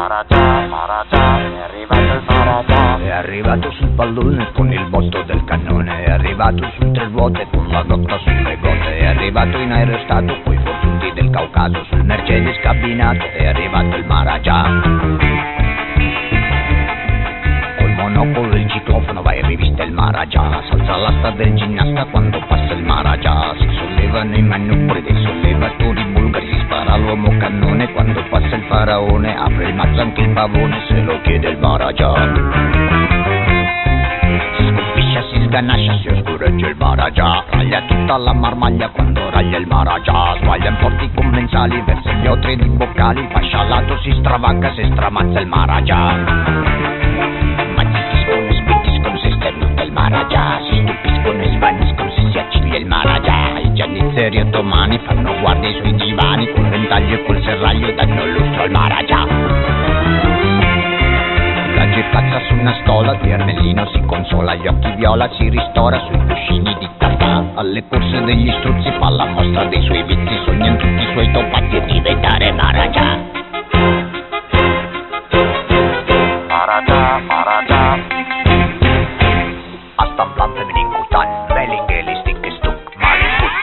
Maharaja, è arrivato il Maharaja. È arrivato sul pallone con il botto del cannone, è arrivato su tre ruote con la rotta sulle gote, è arrivato in aerostato coi fortunati del Caucaso, sul Mercedes cabinato, è arrivato il Maharaja. Col monocolo e il ciclofono vai in rivista il Maharaja, salza l'asta del ginnasta quando passa il Maharaja, si sollevano i manubri dei sollevatori bulgari, si spara l'uomo cannone quando passa il faraone, apre il mazzo anche il pavone se lo chiede il Maharaja. Si scolpisce, si sganascia, si oscureggia il Maharaja, raglia tutta la marmaglia quando raglia il Maharaja, sbaglia in porti commensali, versa gli otri di boccali, fa scialato, si stravagga, se stramazza il Maharaja. Maharaja, si stupiscono e svaniscono se si acciglia il Maharaja. I giannizzeri ottomani fanno guardia ai suoi divani, col ventaglio e col serraglio danno lustro al Maharaja. La gircazza su una stola, di Ermellino si consola, gli occhi viola si ristora sui cuscini di taffà. Alle corse degli struzzi fa la mostra dei suoi vizi, sogna in tutti i suoi topazzi e diventare Maharaja. Maharaja. Astamlan feminin kutan, melingelistik kestuk, malikut.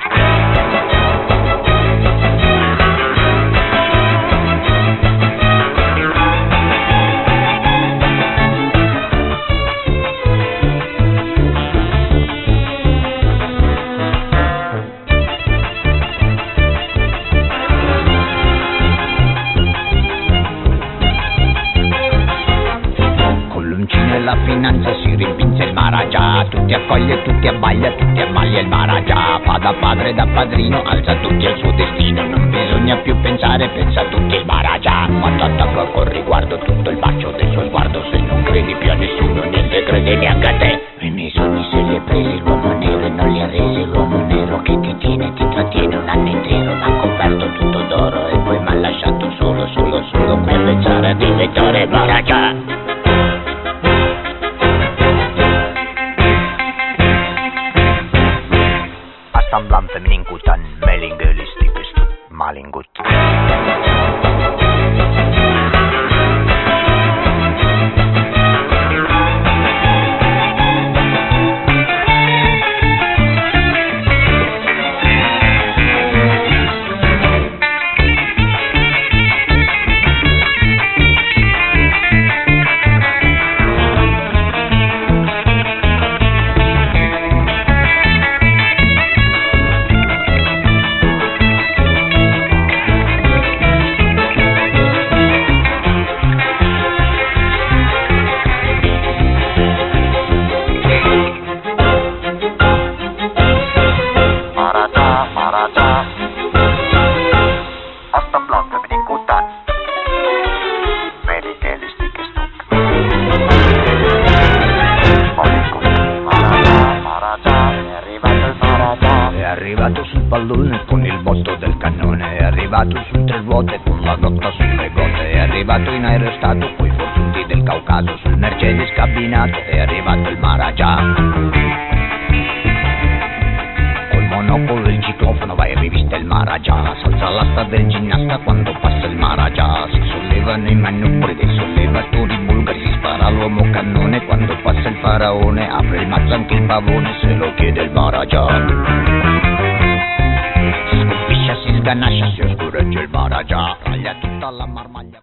Con l'uncino e la finanza si rimpinza il Maharaja, tutti accoglie, tutti abbaglia, tutti ammaglia il Maharaja, fa da padre e da padrino, alza tutti al suo destino, non bisogna più pensare, pensa tutti il Maharaja, ma t'attacca col riguardo tutto il bacio del suo sguardo, se non credi più a nessuno, niente crede neanche a te. I miei sogni se li ha presi l'uomo nero e non li ha resi, l'uomo nero che ti tiene, ti trattiene un anno intero, m'ha coperto tutto d'oro e poi m'ha lasciato solo qui a pensare a diventare Maharaja. Astamlan feminin kutan, melingelistik kestuk, malingut. È arrivato sul pallone con il botto del cannone, è arrivato su tre ruote con la rotta sulle gote, è arrivato in aerostato coi fortunati del Caucaso, sul Mercedes cabinato, è arrivato il Maharaja. Col monocolo e il ciclofono vai in rivista il Maharaja, salza l'asta del ginnasta quando passa il Maharaja, si sollevano i manubri dei sollevatori bulgari, si spara l'uomo cannone quando passa il faraone, apre il mazzo anche il pavone se lo chiede il Maharaja. Si scolpisce, si sganascia, si oscureggia il Maharaja, raglia tutta la marmaglia.